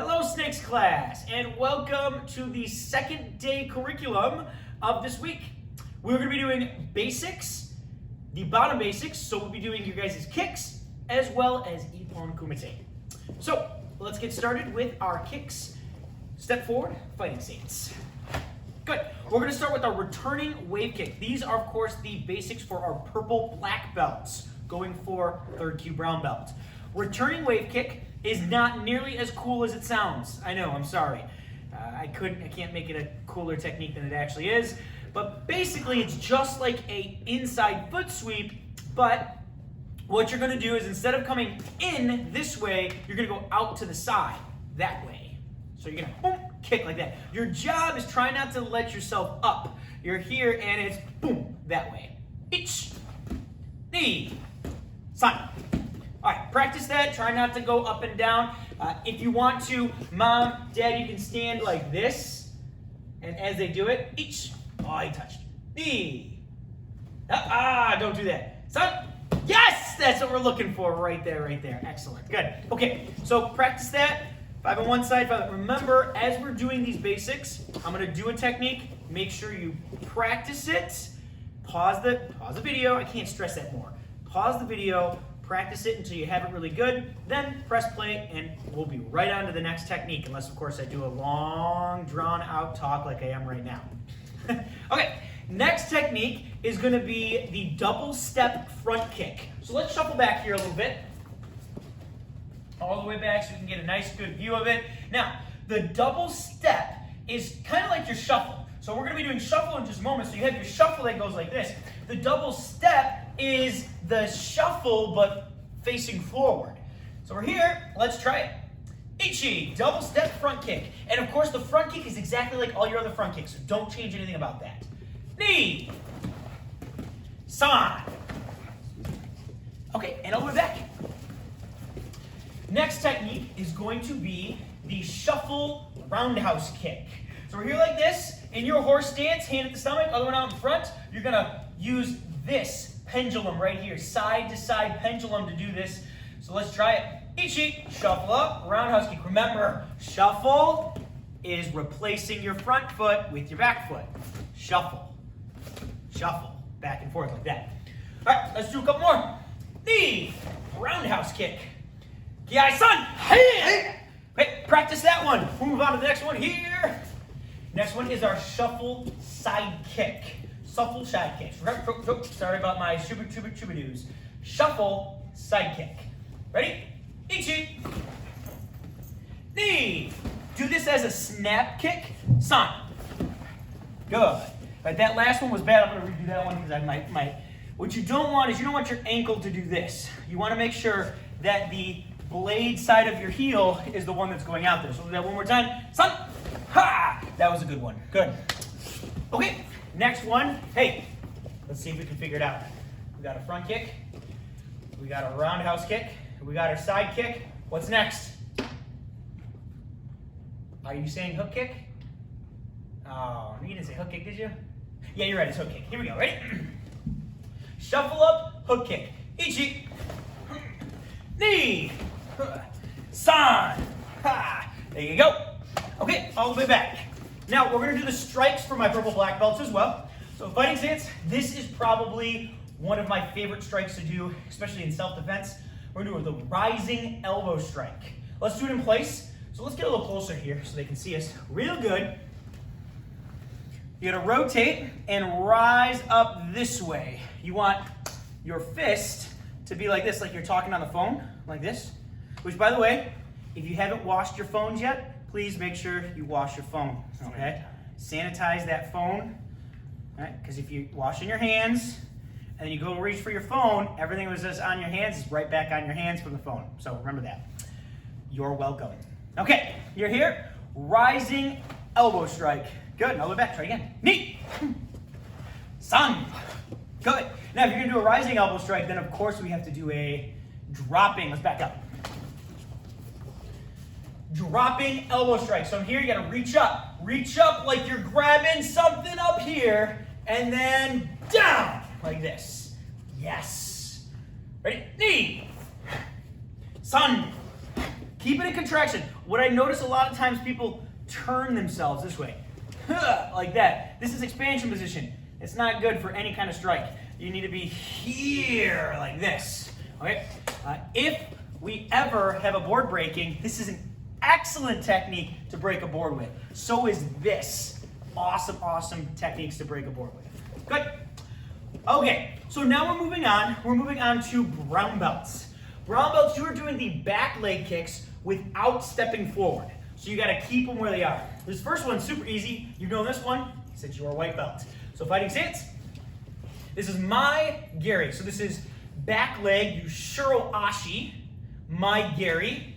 Hello Snakes class, and welcome to the second day curriculum of this week. We're going to be doing basics, the bottom basics, so we'll be doing your guys' kicks as well as Ippon Kumite. So let's get started with our kicks. Step forward, fighting stance. Good. We're going to start with our returning wave kick. These are, of course, the basics for our purple black belts, going for third Q brown belt. Returning wave kick is not nearly as cool as it sounds. I know, I'm sorry. I can't make it a cooler technique than it actually is. But basically, it's just like a inside foot sweep, but what you're going to do is instead of coming in this way, you're going to go out to the side, that way. So you're going to boom, kick like that. Your job is try not to let yourself up. You're here and it's boom, that way. Ich, ni, san. All right, practice that. Try not to go up and down. If you want to, mom, dad, you can stand like this. And as they do it, each. Oh, he touched. Knee. Don't do that. Son. Yes, that's what we're looking for right there, right there. Excellent. Good. Okay, so practice that. 5 on one side, 5. Remember, as we're doing these basics, I'm going to do a technique. Make sure you practice it. Pause the video. I can't stress that more. Pause the video. Practice it until you have it really good, then press play and we'll be right on to the next technique, unless of course I do a long drawn out talk like I am right now. Okay, next technique is going to be the double step front kick. So let's shuffle back here a little bit. All the way back so we can get a nice good view of it. Now, the double step is kind of like your shuffle. So we're going to be doing shuffle in just a moment. So you have your shuffle that goes like this. The double step is the shuffle, but facing forward. So we're here. Let's try it. Ichi, double step front kick. And of course, the front kick is exactly like all your other front kicks, so don't change anything about that. Ni, san. Okay, and all the way back. Next technique is going to be the shuffle roundhouse kick. So we're here like this. In your horse stance, hand at the stomach, other one out in front. You're going to use this pendulum right here, side to side pendulum to do this. So let's try it. Ichi, shuffle up, roundhouse kick. Remember, shuffle is replacing your front foot with your back foot. Shuffle, shuffle, back and forth like that. All right, let's do a couple more. Knee, roundhouse kick. Kiai san, hey! Okay, practice that one. We'll move on to the next one here. Next one is our shuffle side kick. Shuffle side kick. Sorry about my chuba-doos. Shuffle side kick. Ready? Ichi. Knee. Do this as a snap kick. San. Good. All right, that last one was bad. I'm going to redo that one because I might. What you don't want is you don't want your ankle to do this. You want to make sure that the blade side of your heel is the one that's going out there. So we'll do that one more time. San. Ha! That was a good one. Good. Okay, next one. Hey, let's see if we can figure it out. We got a front kick. We got a roundhouse kick. We got our side kick. What's next? Are you saying hook kick? Oh, you didn't say hook kick, did you? Yeah, you're right. It's hook kick. Here we go. Ready? Shuffle up, hook kick. Ichi. Knee. San. Ha! There you go. Okay, all the way back. Now, we're going to do the strikes for my purple black belts as well. So fighting stance, this is probably one of my favorite strikes to do, especially in self-defense. We're going to do the rising elbow strike. Let's do it in place. So let's get a little closer here so they can see us real good. You're going to rotate and rise up this way. You want your fist to be like this, like you're talking on the phone, like this. Which, by the way, if you haven't washed your phones yet, please make sure you wash your phone, okay? Sanitize that phone, right? Because if you wash in your hands and then you go to reach for your phone, everything that was just on your hands is right back on your hands from the phone. So remember that. You're welcome. Okay, you're here. Rising elbow strike. Good, now look back, try again. Knee. San. Good. Now if you're gonna do a rising elbow strike, then of course we have to do a dropping. Let's back up. Dropping elbow strike. So here you gotta reach up like you're grabbing something up here, and then down like this. Yes. Ready? Knee. San. Keep it in contraction. What I notice a lot of times people turn themselves this way, like that. This is expansion position. It's not good for any kind of strike. You need to be here, like this, okay? If we ever have a board breaking, this is an excellent technique to break a board with. So is this. Awesome, awesome techniques to break a board with. Good. Okay, so now we're moving on. We're moving on to brown belts. Brown belts, you are doing the back leg kicks without stepping forward. So you gotta keep them where they are. This first one's super easy. You know this one since you are a white belt. So fighting stance. This is my Gary. So this is back leg Yushiro Ashi, my Gary,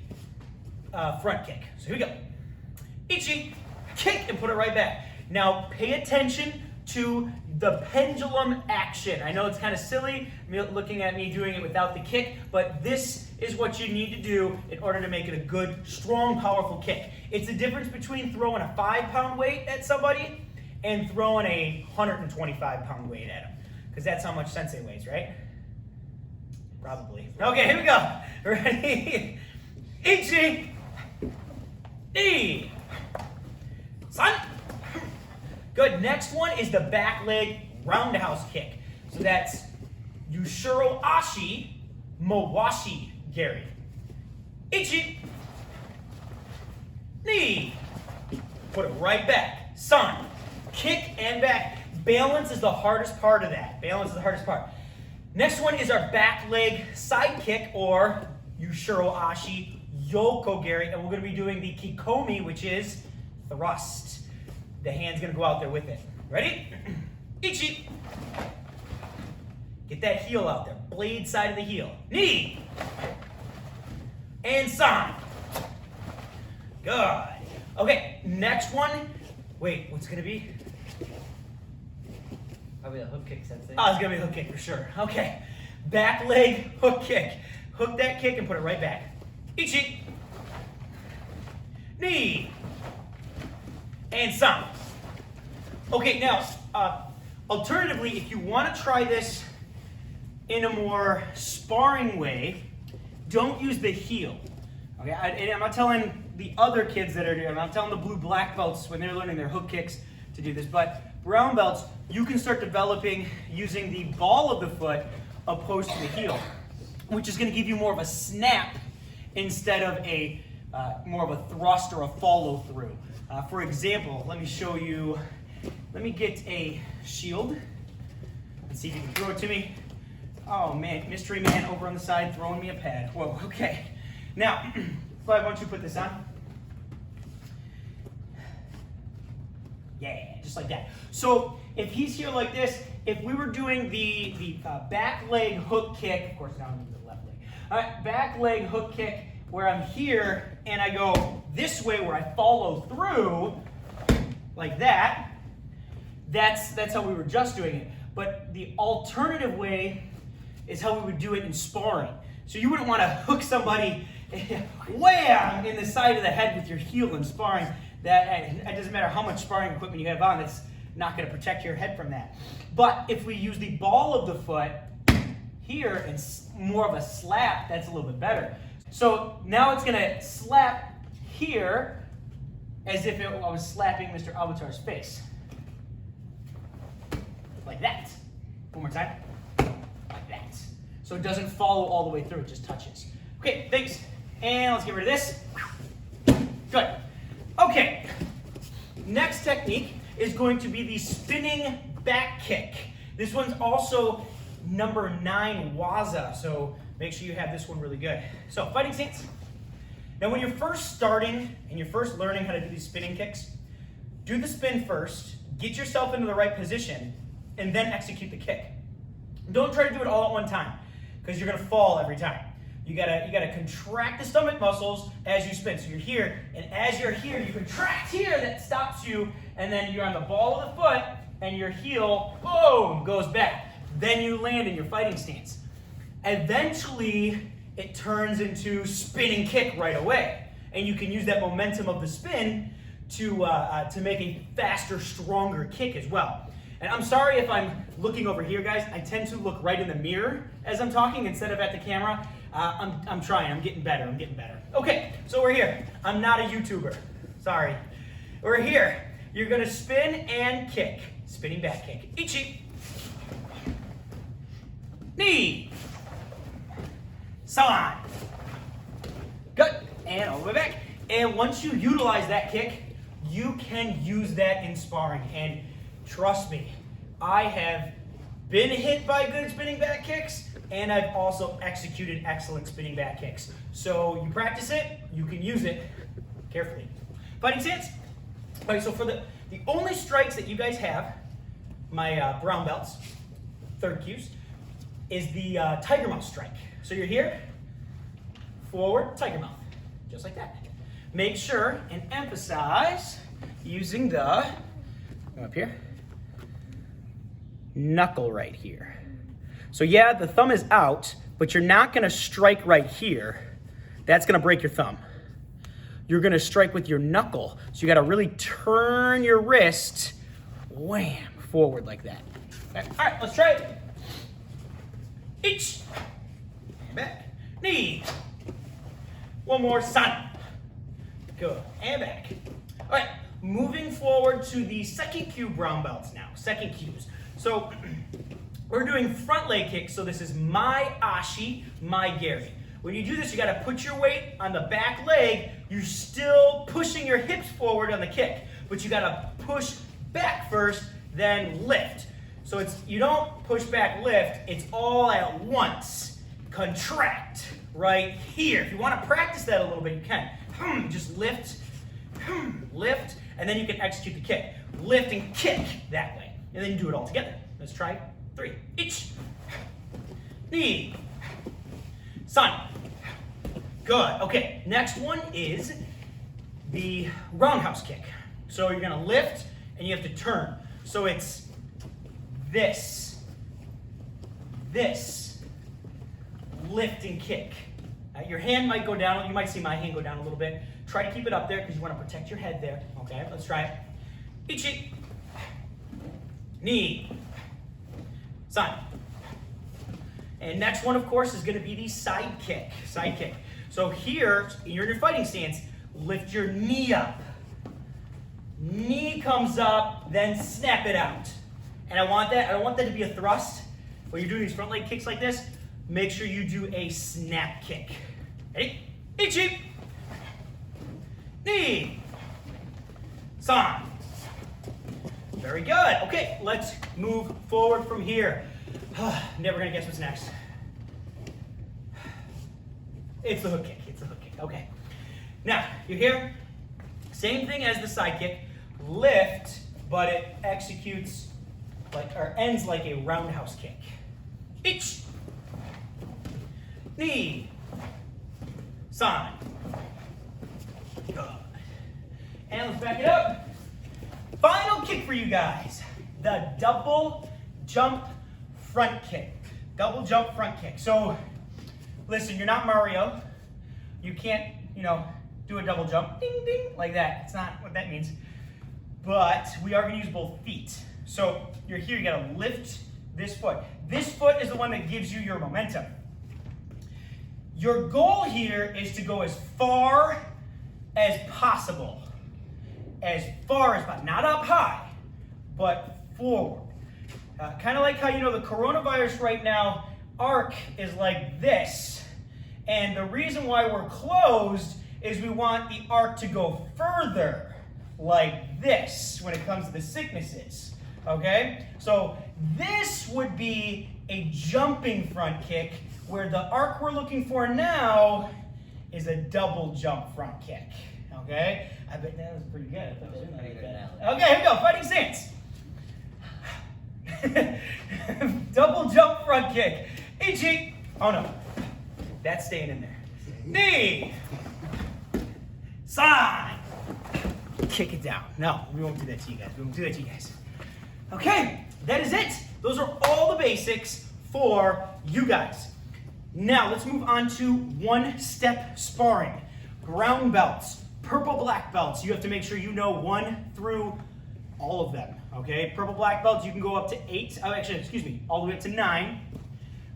front kick. So here we go. Ichi, kick and put it right back. Now pay attention to the pendulum action. I know it's kind of silly looking at me doing it without the kick, but this is what you need to do in order to make it a good, strong, powerful kick. It's the difference between throwing a 5-pound weight at somebody and throwing a 125-pound weight at them, because that's how much Sensei weighs, right? Probably. Okay, here we go. Ready? Ichi, ni, san. Good. Next one is the back leg roundhouse kick. So that's Yushiro Ashi, Mawashi Gary. Ichi, ni. Put it right back. San. Kick and back. Balance is the hardest part of that. Balance is the hardest part. Next one is our back leg side kick, or Yushiro Ashi Yoko Gary, and we're going to be doing the Kikomi, which is thrust. The hand's going to go out there with it. Ready? Ichi. Get that heel out there. Blade side of the heel. Ni. And san. Good. Okay, next one. Wait, what's going to be? Probably a hook kick, Sensei. Oh, it's going to be a hook kick for sure. Okay. Back leg hook kick. Hook that kick and put it right back. Ichi. Ni. And san. Okay, now, alternatively, if you want to try this in a more sparring way, don't use the heel. Okay, I'm not telling the other kids that are doing it, I'm not telling the blue-black belts when they're learning their hook kicks to do this, but brown belts, you can start developing using the ball of the foot opposed to the heel, which is going to give you more of a snap instead of a more of a thrust or a follow-through. For example, let me show you. Let me get a shield and see if you can throw it to me. Oh man, mystery man over on the side throwing me a pad. Whoa, okay. Now, Fly, why don't you put this on? Yeah, just like that. So if he's here like this, if we were doing the back leg hook kick, of course now I'm doing the left leg. All right, back leg hook kick where I'm here and I go this way where I follow through like that. That's how we were just doing it. But the alternative way is how we would do it in sparring. So you wouldn't want to hook somebody wham in the side of the head with your heel in sparring. That it doesn't matter how much sparring equipment you have on, it's not going to protect your head from that. But if we use the ball of the foot here and more of a slap, that's a little bit better. So now it's going to slap here as if I was slapping Mr. Avatar's face. Like that. One more time. Like that. So it doesn't follow all the way through, it just touches. Okay, thanks. And let's get rid of this. Good. Okay. Next technique is going to be the spinning back kick. This one's also number 9 waza, so make sure you have this one really good. So, fighting stance. Now when you're first starting and you're first learning how to do these spinning kicks, do the spin first, get yourself into the right position, and then execute the kick. Don't try to do it all at one time, because you're gonna fall every time. You gotta contract the stomach muscles as you spin. So you're here, and as you're here, you contract here, that stops you, and then you're on the ball of the foot, and your heel, boom, goes back. Then you land in your fighting stance. Eventually, it turns into spinning kick right away. And you can use that momentum of the spin to make a faster, stronger kick as well. And I'm sorry if I'm looking over here, guys. I tend to look right in the mirror as I'm talking instead of at the camera. I'm trying. I'm getting better. I'm getting better. Okay, so we're here. I'm not a YouTuber. Sorry. We're here. You're going to spin and kick. Spinning back kick. Ichi. Knee. San. Good. And all the way back. And once you utilize that kick, you can use that in sparring. And trust me, I have been hit by good spinning back kicks, and I've also executed excellent spinning back kicks. So you practice it, you can use it carefully. Fighting stance. All right, so for the only strikes that you guys have, my brown belts, third cues, is the tiger mouth strike. So you're here, forward, tiger mouth, just like that. Make sure and emphasize using the, up here, knuckle right here. So yeah, the thumb is out, but you're not gonna strike right here. That's gonna break your thumb. You're gonna strike with your knuckle. So you gotta really turn your wrist, wham, forward like that. Okay. All right, let's try it. Each, and back, knee. One more, san. Good, and back. All right, moving forward to the second cue brown belts now, second cues. So we're doing front leg kicks, so this is my ashi, my Gary. When you do this, you gotta put your weight on the back leg. You're still pushing your hips forward on the kick, but you gotta push back first, then lift. So you don't push back, lift, it's all at once. Contract right here. If you wanna practice that a little bit, you can. Just lift, lift, and then you can execute the kick. Lift and kick that way. And then you do it all together. Let's try 3. Each. Knee. San. Good. Okay, next one is the roundhouse kick. So you're gonna lift and you have to turn. So it's this, lift and kick. Your hand might go down. You might see my hand go down a little bit. Try to keep it up there because you want to protect your head there. Okay, let's try it. Ichi. Knee. San. And next one, of course, is going to be the side kick. Side kick. So here, you're in your fighting stance. Lift your knee up. Knee comes up, then snap it out. And I don't want that to be a thrust. When you're doing these front leg kicks like this, make sure you do a snap kick. Ready? Ichi. Knee. San. Very good. Okay, let's move forward from here. Never gonna guess what's next. It's the hook kick. It's the hook kick. Okay. Now, you're here. Same thing as the side kick. Lift, but it executes or ends like a roundhouse kick. Ich. Knee. San. Good. And let's back it up. Final kick for you guys. The double jump front kick. Double jump front kick. So, listen, you're not Mario. You can't, do a double jump, ding, ding, like that. It's not what that means. But we are gonna use both feet. So you're here, you gotta lift this foot. This foot is the one that gives you your momentum. Your goal here is to go as far as possible. As far as possible, not up high, but forward. Kind of like how, the coronavirus right now, arc is like this. And the reason why we're closed is we want the arc to go further, like this, when it comes to the sicknesses, okay? So this would be a jumping front kick, where the arc we're looking for now is a double jump front kick, okay? I bet that was pretty good. Okay, here we go, fighting stance. Double jump front kick. Ichi. Oh no, that's staying in there. Knee. San. Kick it down. No, we won't do that to you guys. We won't do that to you guys. Okay, that is it. Those are all the basics for you guys. Now let's move on to one-step sparring. Brown belts, purple black belts. You have to make sure you know 1 through all of them. Okay, purple black belts, you can go up to 8. Oh, actually, excuse me, all the way up to 9.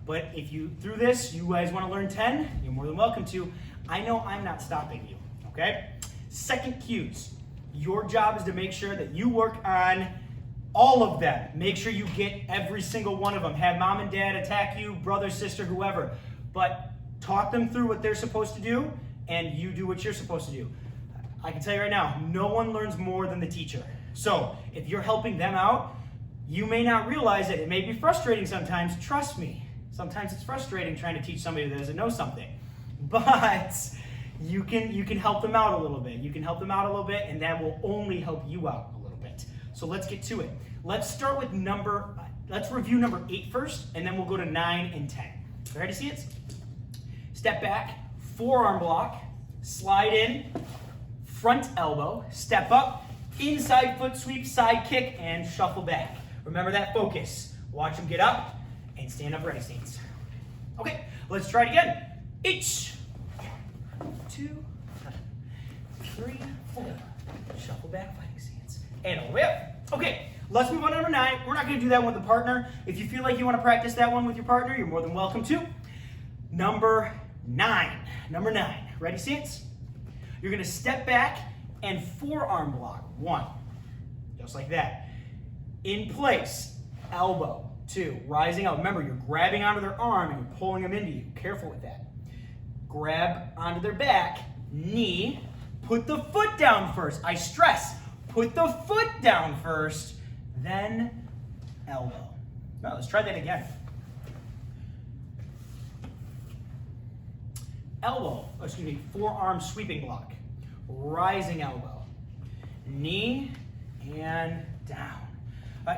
But if you, through this, you guys want to learn 10, you're more than welcome to. I know I'm not stopping you, okay? Second cues. Your job is to make sure that you work on all of them. Make sure you get every single one of them. Have mom and dad attack you, brother, sister, whoever. But talk them through what they're supposed to do, and you do what you're supposed to do. I can tell you right now, no one learns more than the teacher. So if you're helping them out, you may not realize it. It may be frustrating sometimes. Trust me. Sometimes it's frustrating trying to teach somebody that doesn't know something. But you can help them out a little bit. You can help them out a little bit, and that will only help you out a little bit. So let's get to it. Let's start with let's review number 8 first, and then we'll go to 9 and 10. You ready to see it? Step back, forearm block, slide in, front elbow, step up, inside foot sweep, side kick, and shuffle back. Remember that focus. Watch them get up and stand up ready stance. Okay, let's try it again. 1, 2, 3, 4. Shuffle back, fighting stance. And a whip. Okay, let's move on to number 9. We're not going to do that one with a partner. If you feel like you want to practice that one with your partner, you're more than welcome to. Number 9. Number 9. Ready stance? You're going to step back and forearm block. 1. Just like that. In place. Elbow. 2. Rising up. Remember, you're grabbing onto their arm and you're pulling them into you. Careful with that. Grab onto their back. Knee. Put the foot down first. I stress. Put the foot down first. Then elbow. Now, let's try that again. Forearm sweeping block. Rising elbow. Knee and down.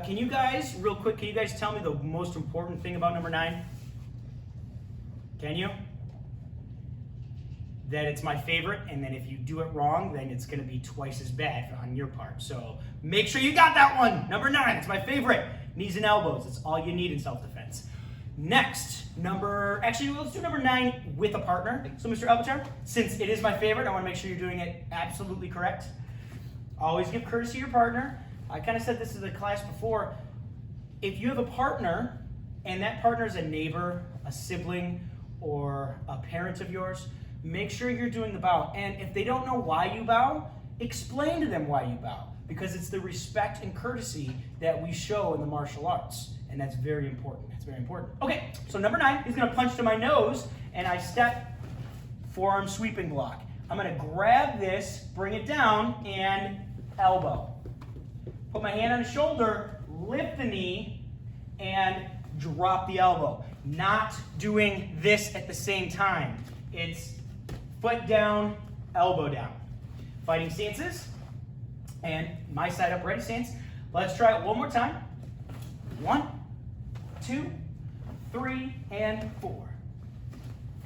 Can you guys, real quick, can you guys tell me the most important thing about number 9? Can you? That it's my favorite, and then if you do it wrong, then it's going to be twice as bad on your part. So make sure you got that one. Number 9, it's my favorite. Knees and elbows, it's all you need in self-defense. Next, let's do number 9 with a partner. So Mr. Elbatar, since it is my favorite, I want to make sure you're doing it absolutely correct. Always give courtesy to your partner. I kind of said this to the class before. If you have a partner, and that partner is a neighbor, a sibling, or a parent of yours, make sure you're doing the bow. And if they don't know why you bow, explain to them why you bow. Because it's the respect and courtesy that we show in the martial arts. And that's very important. It's very important. Okay, so number 9 is going to punch to my nose, and I step forearm sweeping block. I'm going to grab this, bring it down, and elbow. Put my hand on the shoulder, lift the knee, and drop the elbow. Not doing this at the same time. It's foot down, elbow down. Fighting stances, and my side up ready stance. Let's try it one more time. 1, 2, 3, and 4.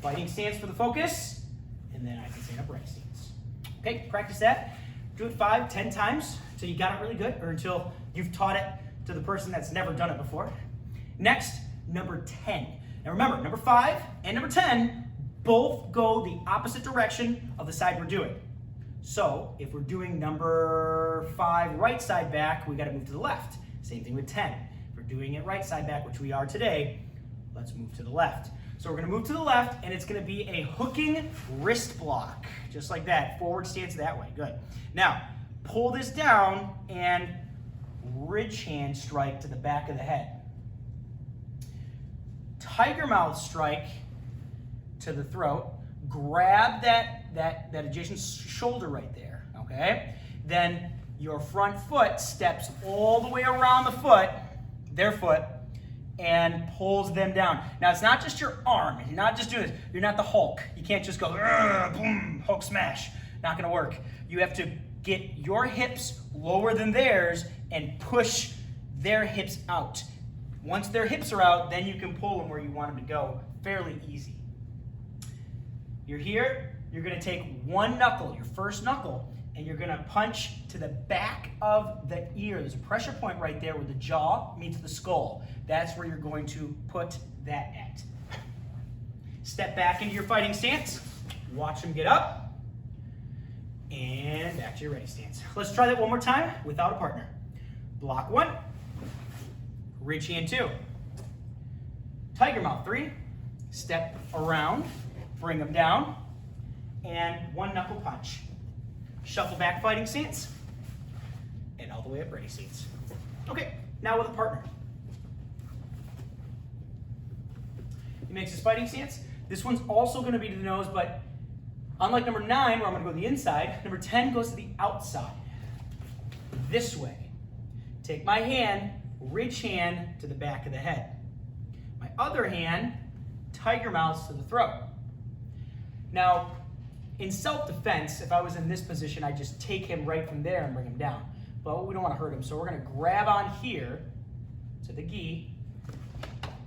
Fighting stance for the focus, and then I can stand up ready stance. Okay, practice that. Do it 5, 10 times until you got it really good, or until you've taught it to the person that's never done it before. Next, number 10. Now remember, number 5 and number 10 both go the opposite direction of the side we're doing. So if we're doing number 5 right side back, we got to move to the left. Same thing with 10. If we're doing it right side back, which we are today, let's move to the left. So we're going to move to the left, and it's going to be a hooking wrist block, just like that. Forward stance that way. Good. Now, pull this down and ridge hand strike to the back of the head. Tiger mouth strike to the throat. Grab that adjacent shoulder right there, okay? Then your front foot steps all the way around the foot, their foot, and pulls them down. Now, it's not just your arm. You're not just doing this. You're not the Hulk. You can't just go, boom, Hulk smash. Not going to work. You have to get your hips lower than theirs and push their hips out. Once their hips are out, then you can pull them where you want them to go. Fairly easy. You're here. You're going to take one knuckle, your first knuckle, and you're going to punch to the back of the ear. There's a pressure point right there where the jaw meets the skull. That's where you're going to put that at. Step back into your fighting stance. Watch them get up. And back to your ready stance. Let's try that one more time without a partner. Block 1. Ridge hand 2. tiger mouth. 3, step around, bring them down, and 1 knuckle punch. Shuffle back fighting stance, and all the way up ready stance. Okay, now with a partner. He makes his fighting stance. This one's also going to be to the nose, but unlike number 9, where I'm going to go to the inside, number 10 goes to the outside. This way. Take my hand, ridge hand to the back of the head. My other hand, tiger mouths to the throat. Now, in self-defense, if I was in this position, I'd just take him right from there and bring him down. But we don't want to hurt him, so we're going to grab on here to the gi,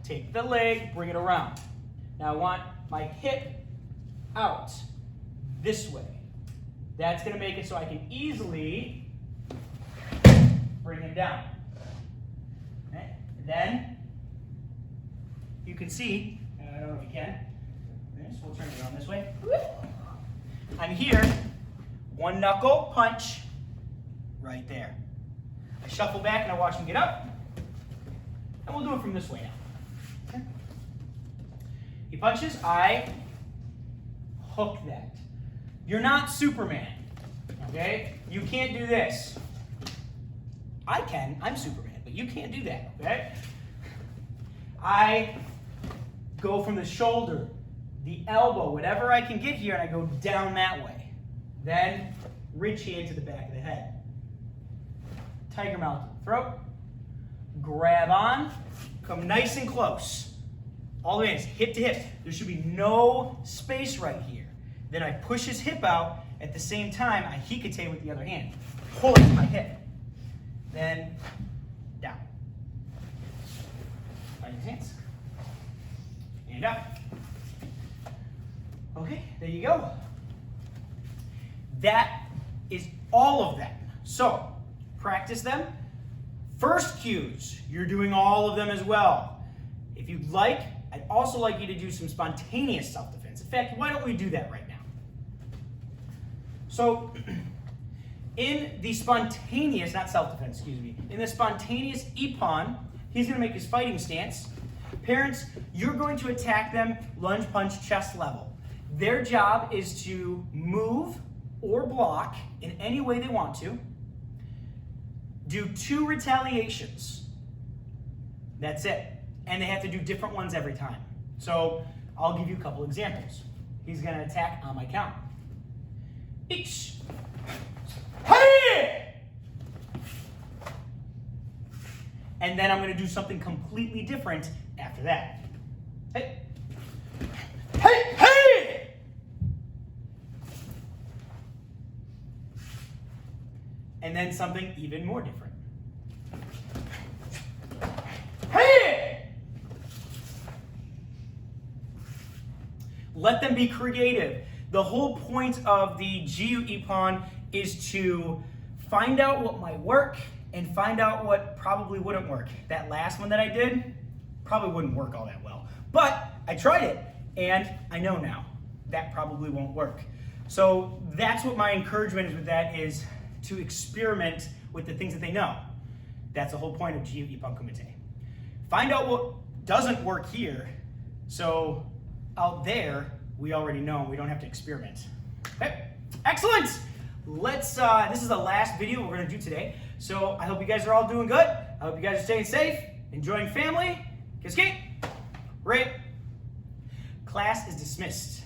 take the leg, bring it around. Now I want my hip out this way. That's going to make it so I can easily bring him down. Okay? And then you can see, I don't know if you can, so we'll turn it around this way. I'm here, 1 knuckle punch, right there. I shuffle back and I watch him get up, and we'll do it from this way now. Okay? He punches, I hook that. You're not Superman, okay? You can't do this. I can, I'm Superman, but you can't do that, okay? I go from the shoulder, the elbow, whatever I can get here, and I go down that way. Then, ridge hand to the back of the head. Tiger mouth to the throat. Grab on, come nice and close. All the way in, hip to hip. There should be no space right here. Then I push his hip out. At the same time, I hikite with the other hand. Pull it to my hip. Then, down. Fighting stance. And up. Okay, there you go. That is all of them. So, practice them. First cues, you're doing all of them as well. If you'd like, I'd also like you to do some spontaneous self-defense. In fact, why don't we do that right now? So, in the spontaneous, not self-defense, excuse me, in the spontaneous ippon, he's going to make his fighting stance. Parents, you're going to attack them lunge punch chest level. Their job is to move or block in any way they want to. Do 2 retaliations. That's it. And they have to do different ones every time. So I'll give you a couple examples. He's going to attack on my count. Ich. Hey! And then I'm going to do something completely different after that. Hey. Hey! Hey! And then something even more different. Hey! Let them be creative. The whole point of the Jiu Ippon is to find out what might work and find out what probably wouldn't work. That last one that I did probably wouldn't work all that well. But I tried it, and I know now that probably won't work. So that's what my encouragement is with that, is to experiment with the things that they know. That's the whole point of Jiu Ippon Kumite. Find out what doesn't work here, so out there, we already know, we don't have to experiment. Okay, excellent! This is the last video we're gonna do today. So I hope you guys are all doing good. I hope you guys are staying safe, enjoying family. Kiss, right? Class is dismissed.